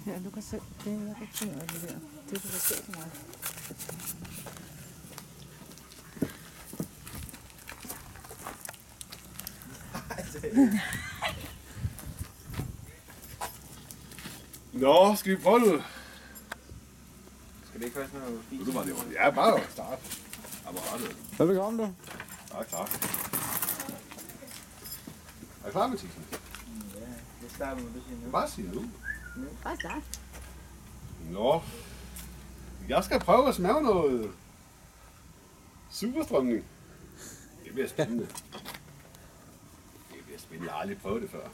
Ja, du kan se. Det er jeg kan finde af det der. Det kan du se for mig. Nå, skal vi prøve nu? Skal det ikke være sådan noget fint? Du var det jo. Ja, bare at starte. Apparatet. Velbekomme du. Ja, klar. Er du klar, Mathisen? Ja, det starter med, du siger nu. Bare sig nu. Bare start. Nå. Jeg skal prøve at smage noget superstrømning. Det bliver spændende. Det bliver spændende. Jeg har aldrig prøvet det før.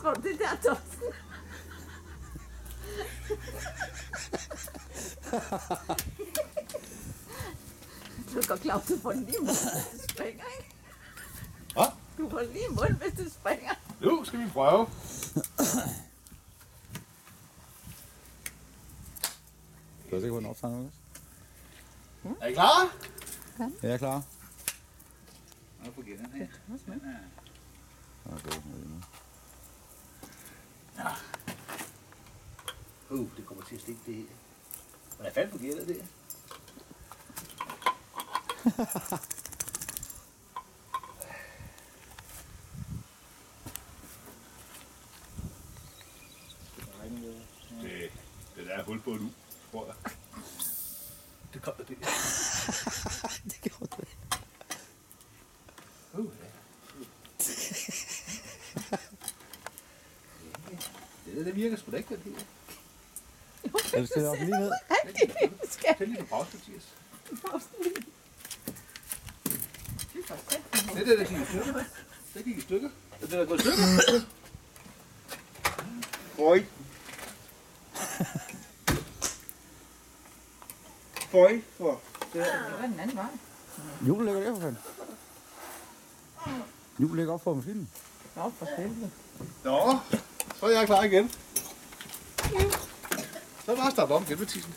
Tror du, det er der, Thorsten? Du er godt klar, du får den lige i munden, hvis du springer, ikke? Hvad? Du får den lige i munden, hvis du springer. Nu skal vi prøve. Du er sikker på, at den optager noget? Er I klar? Jeg er klar. Nå, fungerer den her. Okay. Ja. Det kommer til at stikke det her. Hvordan fanden fungerer det der? Det der er hul på nu, tror jeg. Det kommer det. Det gjorde det. Det virker sgu da ikke, det her. Er det stillet op lige ned? Tæl lige på pause, Mathias. Det der gik i stykker. Det gik i stykker. Det der gået i stykker. Føj. Føj for. Det var den anden vej. Julen ligger der for fanden. Julen ligger op for maskinen. Nå, for helvede. Nå, så er jeg klar igen. Så bare starte om igen med Tisen.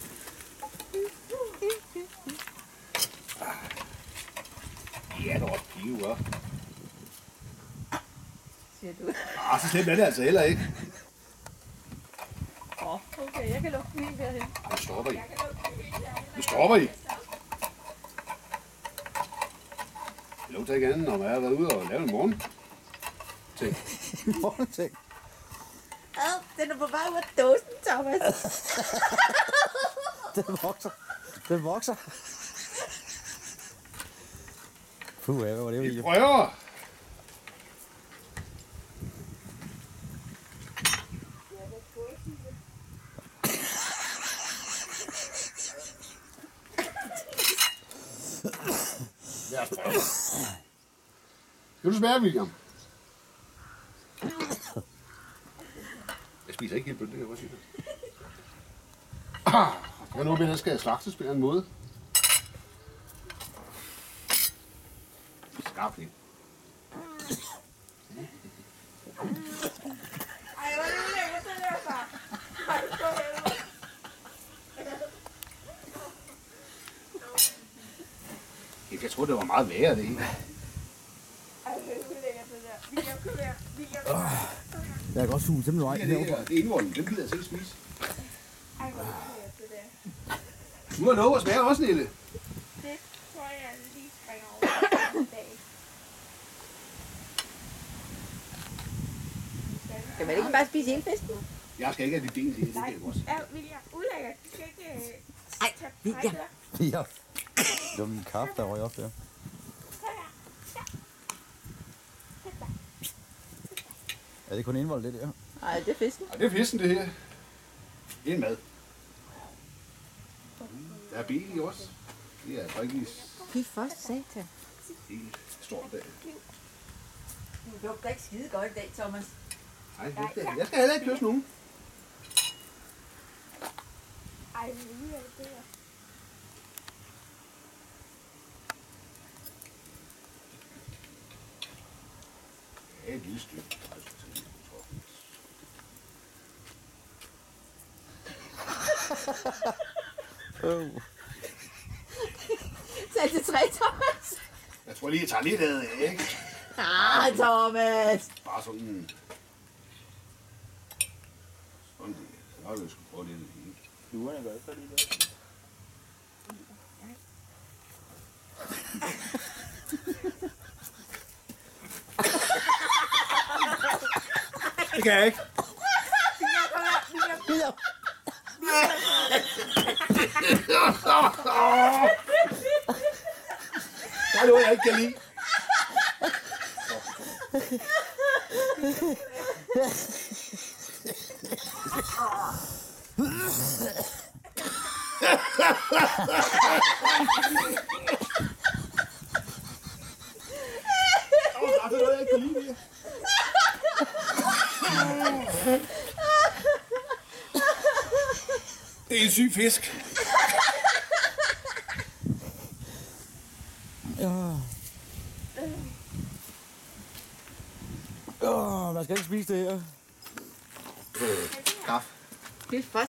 Ja, det var også pive, hva'? Siger du. Så slemt er det altså heller ikke. Okay, jeg kan lukke den helt derhen. Nu stopper I. Nu stopper I. Det lugter ikke andet, når man har været ude og lave en morgen. Ting. Morgenting. Den er på vej ud af dåsen, Thomas. Den vokser. Den vokser. Puh, hvad var det, Vi video? prøver. Lad os prøve. Skal du smage, William? Jeg spiser ikke helt bønne, det kan jeg godt sige det. Jeg nu mener, skal jeg slagtes på en måde. Skarpt lidt. Ej, hvor er det lækkert, det der, far. Ej, for helvede. Jeg tror, det var meget værre, det hele. Ej, hvor er det lækkert, det der. William, kom her. William. Jeg kan godt suge simpelthen vej. Det er indvolden, den gider jeg selv spise. Ej, hvor er det lækkert, det der. Du har lov at smage også, Nille. Det tror jeg lige springer over en dag. Kan man ikke bare spise hele fisken? Jeg skal ikke have de ben til, det kan jeg også. Ja, William, ulækkert. Du skal ikke tage William. Ja. Det var min kaffe, der røg op der. Er det kun indvold, det der? Nej, det er fisken. Og det er fisken, det her. Det er en mad. Der er ben i også. Det er altså ikke lige Fy for satan. helt stort dag. Du lugter ikke skide godt i dag, Thomas. Nej, jeg skal heller ikke kysse nogen. Ej, hvor er det der. Ja, et lille stykke. Tag til 3, Thomas. Jeg tror lige, jeg tager lidt af, ikke? Thomas! Bare sådan... Sådan det. Så har du sgu prøve det hele. Fluerne gør så lige det. Det kan jeg ikke. Bier! Der er noget, jeg ikke kan lide. Der er noget, jeg ikke kan lide. Det er en syg fisk. Man skal ikke spise det her. Kaffe. Det er